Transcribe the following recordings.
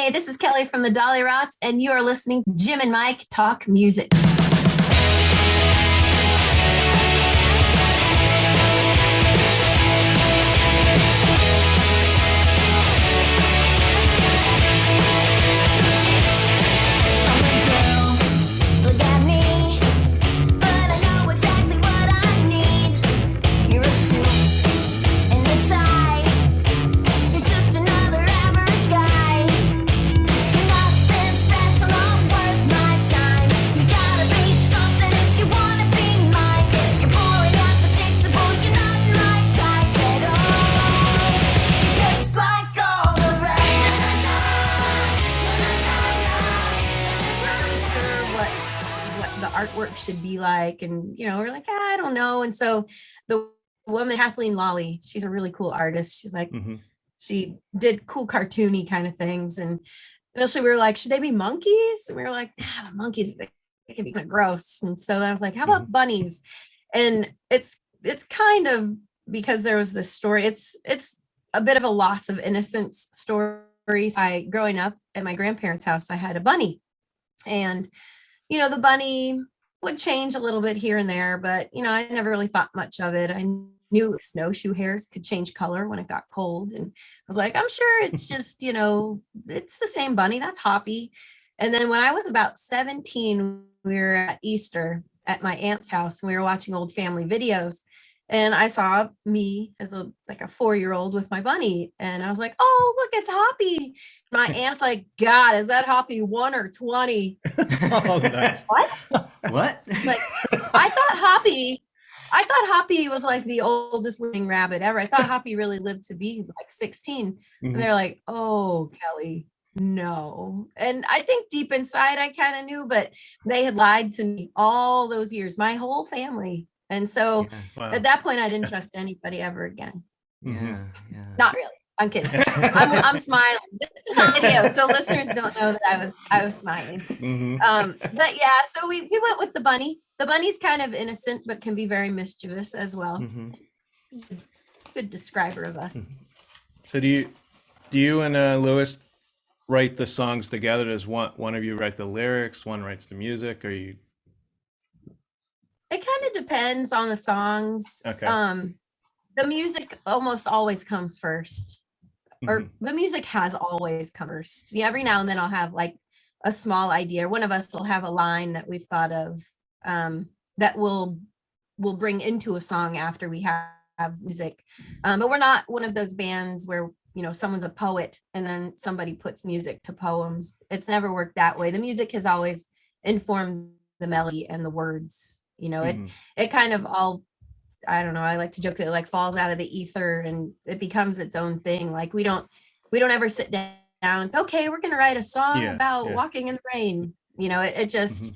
Hey, this is Kelly from the Dollyrots, and you are listening to Jim and Mike Talk Music. Artwork should be like, and we're like, I don't know. And so the woman, Kathleen Lawley, she's a really cool artist. She's like, she did cool cartoony kind of things, and initially we were like, should they be monkeys? And we were like, monkeys, they can be kind of gross. And so I was like, how about bunnies? And it's kind of because there was this story. It's a bit of a loss of innocence story. Growing up at my grandparents' house, I had a bunny, and the bunny would change a little bit here and there, but, I never really thought much of it. I knew snowshoe hairs could change color when it got cold. And I was like, I'm sure it's just, it's the same bunny. That's Hoppy. And then when I was about 17, we were at Easter at my aunt's house, and we were watching old family videos. And I saw me as a 4-year-old with my bunny. And I was like, oh, look, it's Hoppy. My aunt's like, God, is that Hoppy 1 or 20? Oh, nice. What? Like, I thought Hoppy was like the oldest living rabbit ever. I thought Hoppy really lived to be like 16. And they're like, oh, Kelly, no. And I think deep inside I kind of knew, but they had lied to me all those years, my whole family. And so at that point, I didn't trust anybody ever again. Yeah. Not really. I'm kidding. I'm smiling. This is a video, so listeners don't know that I was smiling. But yeah, so we went with the bunny. The bunny's kind of innocent, but can be very mischievous as well. Good describer of us. So do you and Luis write the songs together? Does one of you write the lyrics? One writes the music? Or you? It kind of depends on the songs. Okay. The music almost always comes first, or the music has always come first. Every now and then I'll have like a small idea. One of us will have a line that we've thought of that we'll bring into a song after we have music. But we're not one of those bands where someone's a poet and then somebody puts music to poems. It's never worked that way. The music has always informed the melody and the words. It kind of all, I don't know, I like to joke that it like falls out of the ether and it becomes its own thing. Like we don't ever sit down and, okay, we're gonna write a song about walking in the rain. It just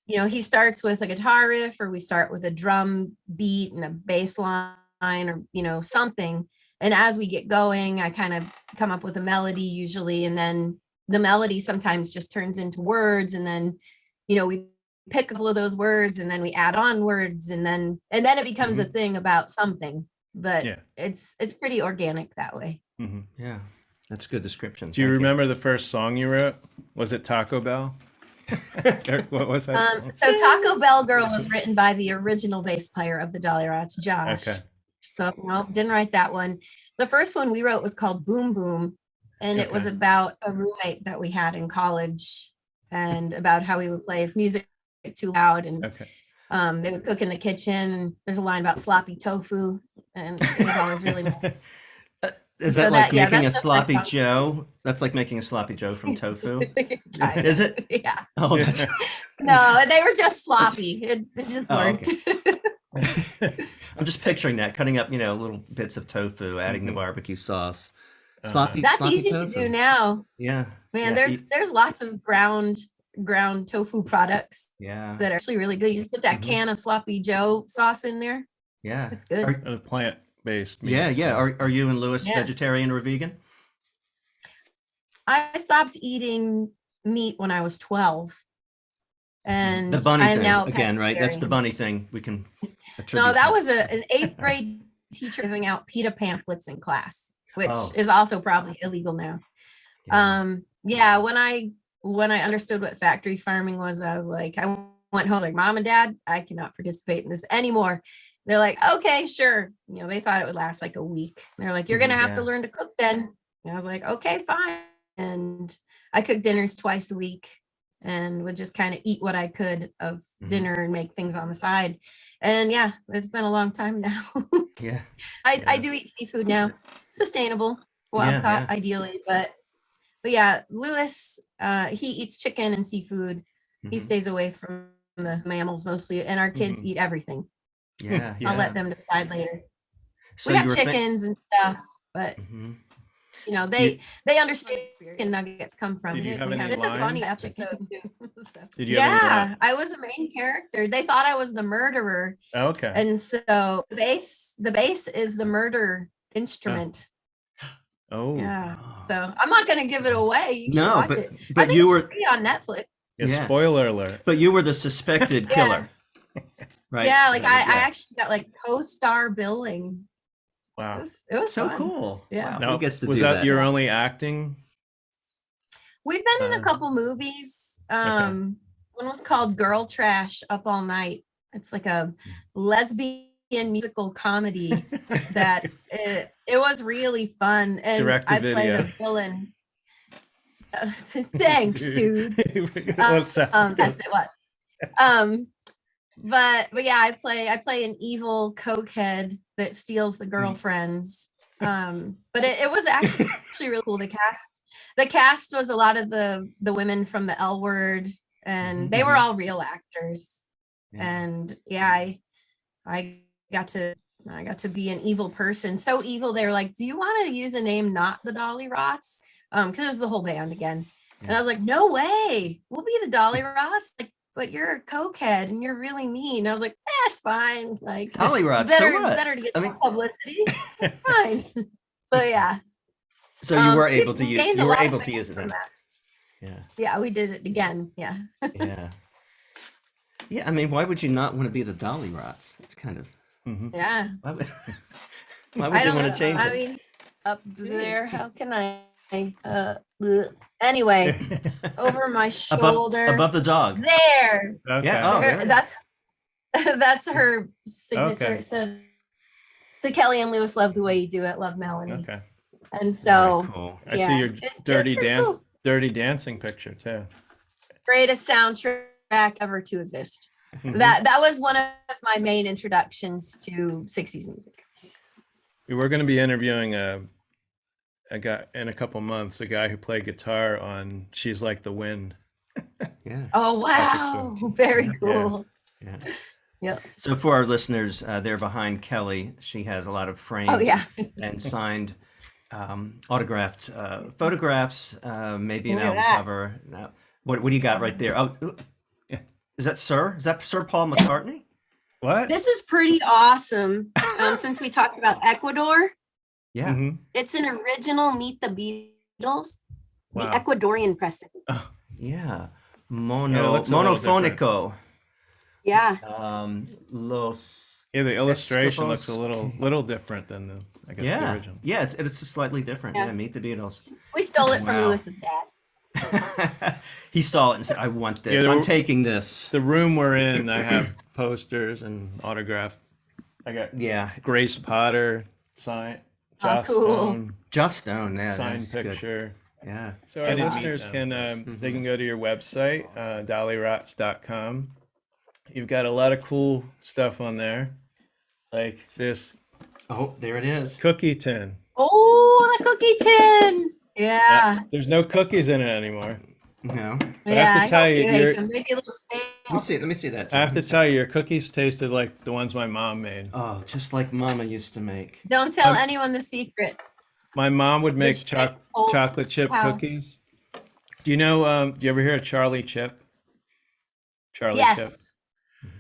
he starts with a guitar riff, or we start with a drum beat and a bass line, or something, and as we get going I kind of come up with a melody usually, and then the melody sometimes just turns into words, and then we pick a couple of those words and then we add on words, and then it becomes a thing about something, but it's pretty organic that way. Yeah, that's a good description. Do you remember the first song you wrote? Was it Taco Bell? What was that song? So Taco Bell Girl was written by the original bass player of the Dollyrots, Josh. Okay. So no, didn't write that one. The first one we wrote was called Boom Boom, and it was about a roommate that we had in college, and about how he would play his music too loud, and they would cook in the kitchen, and there's a line about sloppy tofu, and it was always really Is that like making a sloppy Joe? That's like making a sloppy Joe from tofu. Is it? Yeah. Oh, that's... No, they were just sloppy. It just worked. Okay. I'm just picturing that, cutting up little bits of tofu, adding the barbecue sauce. Sloppy. That's sloppy easy tofu. to do now. Yeah, man. There's lots of ground tofu products that are actually really good. You just put that can of sloppy Joe sauce in there. Yeah, it's good. Plant-based meat. Yeah. Are you and Luis vegetarian or vegan? I stopped eating meat when I was 12, and the bunny I'm thing now again, right? That's the bunny thing. We can attribute. No, that was an 8th grade teacher giving out PETA pamphlets in class, which is also probably illegal now. yeah, when I understood what factory farming was, I was like, I went home like, Mom and Dad, I cannot participate in this anymore. They're like, okay, sure. You know, they thought it would last like a week. They're like, you're gonna have to Yeah. learn to cook then. And I was like, okay, fine. And I cook dinners twice a week and would just kind of eat what I could of dinner and make things on the side. And yeah, it's been a long time now. Yeah. I do eat seafood now. Sustainable, wild Yeah, caught yeah. ideally, but yeah, Lewis, he eats chicken and seafood. He Mhm. stays away from the mammals mostly, and our kids Mhm. eat everything. Yeah, I'll yeah. let them decide later. So We you got were chickens and stuff, but Mhm. you know, You, they understand where chicken nuggets come from. did you have any It's a funny lines? episode too. So, Did you have any lines? yeah, I was a main character. They thought I was the murderer, Oh, okay. and so the bass is the murder instrument. Oh, Yeah. So I'm not gonna give it away. You should No, watch but it. I but think you it's were free on Netflix. yeah, Yeah. spoiler alert. but you were the suspected Yeah. killer, right? Yeah, like That was- I actually got like co-star billing. Wow. It was so fun. cool. Yeah. Wow. Now, Who gets to was do that your Yeah. only acting? We've been in a Uh, couple movies. One was called Girl Trash Up All Night. It's like a lesbian musical comedy that it was really fun. And Direct to I play video. the villain. Thanks, dude. What's that? Yes, it was. But yeah, I play an evil cokehead that steals the girlfriends. But it was actually really cool. The cast was a lot of the women from the L Word, and they were all real actors. Yeah. And yeah, I got to be an evil person. So evil, they were like, "Do you want to use a name not the Dollyrots?" Because it was the whole band again. And I was like, "No way, we'll be the Dollyrots." Like, but you're a cokehead and you're really mean. And I was like, "That's fine. Like, Dollyrots. better, So what? better to get I more mean, publicity. Fine." So yeah. so you were we able to use gained a you were lot of able to fans use it from then. that. Yeah. Yeah, we did it again. Yeah. Yeah. Yeah. I mean, why would you not want to be the Dollyrots? It's kind of Yeah. why would, why I would you don't want know. to change I it? mean, up there, how can I? Bleh. Anyway, over my shoulder. above the dog. There. Okay. Yeah. Oh, There- there. that's that's her signature. Okay. It says, "To Kelly and Lewis, love the way you do it. Love Melanie." Okay. And Very so, cool. I yeah, see your it's dirty pretty cool. dancing picture too. Greatest soundtrack ever to exist. Mhm. That was one of my main introductions to 60s music. We were going to be interviewing a guy in a couple months, a guy who played guitar on "She's Like the Wind." Yeah. Oh wow, very cool. Yeah. Yep. So for our listeners, they're behind Kelly. She has a lot of framed Oh yeah. and signed autographed photographs, maybe an Look at album that. cover. Now, what do you got right there? Oh, is that Sir? Is that Sir Paul McCartney? What? This is pretty awesome. Since we talked about Ecuador, Yeah. Mhm. it's an original Meet the Beatles, Wow. the Ecuadorian pressing. Oh, Yeah. Yeah, it looks a little different. Monofonico. Yeah. Los. yeah, the illustration looks a Escapos. little different than the the Yeah. original. Yeah. It's slightly different. Yeah. Yeah. Meet the Beatles. We stole it from Wow. Lewis's dad. He saw it and said, "I want this. Yeah, I'm taking this." The room we're in, I have posters and autograph. I got Yeah. Grace Potter sign, Oh, Joss cool. Stone Just Stone. Yeah. signed that's good. picture. Yeah. So I our didn't meet listeners them, Mm-hmm. can they can go to your website, dollyrots.com. You've got a lot of cool stuff on there, like this Oh, there it is. cookie tin. Oh, the cookie tin. Yeah. There's no cookies in it anymore. No. But I have to tell hope you, hate you're- them. Maybe a little stale. Let me see that. I have to tell you, your cookies tasted like the ones my mom made. Oh, just like Mama used to make. Don't tell anyone the secret. My mom would make Did she make old chocolate chip house? cookies. Do you know? Do you ever hear of Charlie Chip? Charlie Chip. Yes.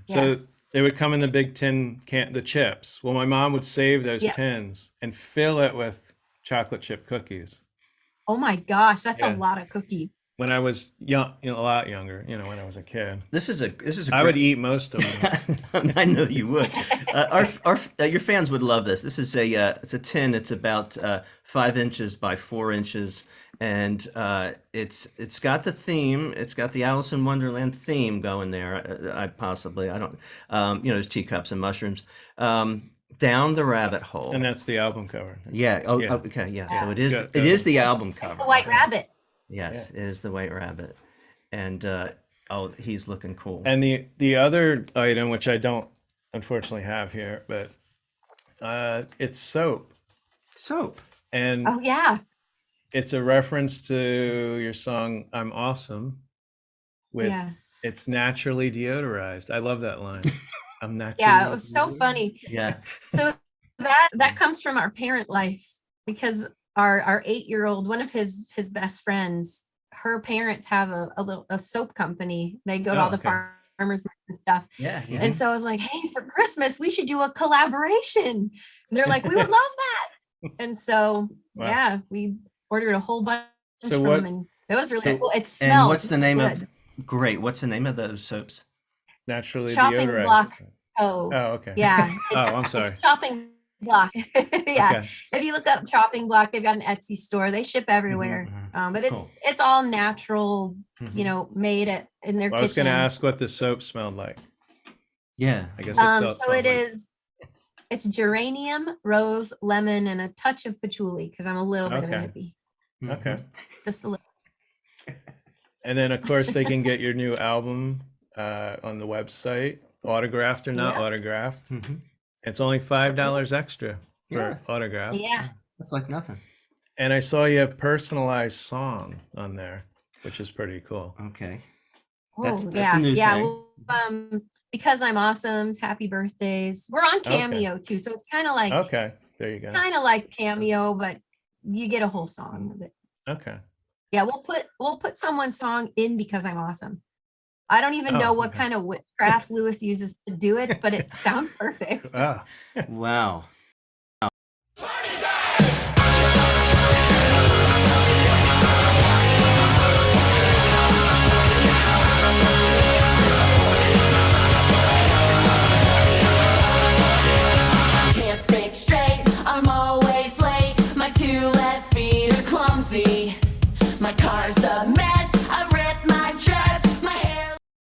So Yes. they would come in the big tin the chips. Well, my mom would save those Yep. tins and fill it with chocolate chip cookies. Oh my gosh, that's Yeah. a lot of cookies. When I was young, a lot younger, when I was a kid, This is a I would great- eat most of them. I know you would. Your fans would love this. This is it's a tin. It's about 5 inches by 4 inches, and it's got the theme. It's got the Alice in Wonderland theme going there. I don't. There's teacups and mushrooms. Down the rabbit hole. And that's the album cover. Yeah. Oh, Yeah. okay. Yeah. Yeah. So it is. Good, It good. is the album cover. It's the White Rabbit. Yes, it is the White Rabbit, and he's looking cool. And the other item, which I don't unfortunately have here, but it's soap, Soap. and Oh yeah. it's a reference to your song "I'm Awesome." With Yes. it's naturally deodorized. I love that line. I'm naturally. Yeah, it was so funny. Yeah. So that comes from our parent life, because our 8-year-old, one of his best friends, her parents have a soap company. They go to all the okay. farmers and stuff. Yeah. Yeah. And so I was like, hey, for Christmas, we should do a collaboration. And they're like, we would love that. And so, Wow. yeah, we ordered a whole bunch So from what- them, and it was really So- cool. It And smells what's the name good. Great. What's the name of those soaps? Naturally Chopping deodorized. block. Oh, okay. yeah. Oh, it's- I'm sorry. it's chopping block. Yeah. Okay. If you look up chopping block, they've got an Etsy store. They ship everywhere. But Cool. it's all natural, Mhm. made in their Well, I was going kitchen. to ask what the soap smelled like. Yeah. I guess So it is. It's geranium, rose, lemon, and a touch of patchouli, because I'm a little bit of a Okay. hippie. Okay. Just a little. And then, of course, they can get your new album on the website, autographed or not Yeah. autographed. Mhm. It's only $5 extra for Yeah. autograph. Yeah. That's like nothing. And I saw you have personalized song on there, which is pretty cool. Okay. Oh, That's a yeah. new Yeah. thing. Well, because I'm awesome's happy birthdays. We're on Cameo too, so it's kind of like Okay, there you go. Cameo, but you get a whole song of it. Okay. Yeah, we'll put someone's song in Because I'm Awesome. I don't even Oh, know what okay. kind of witchcraft Lewis uses to do it, but it sounds perfect. Ah, Wow. Can't think straight, I'm always late. My 2 left feet are clumsy. My car's a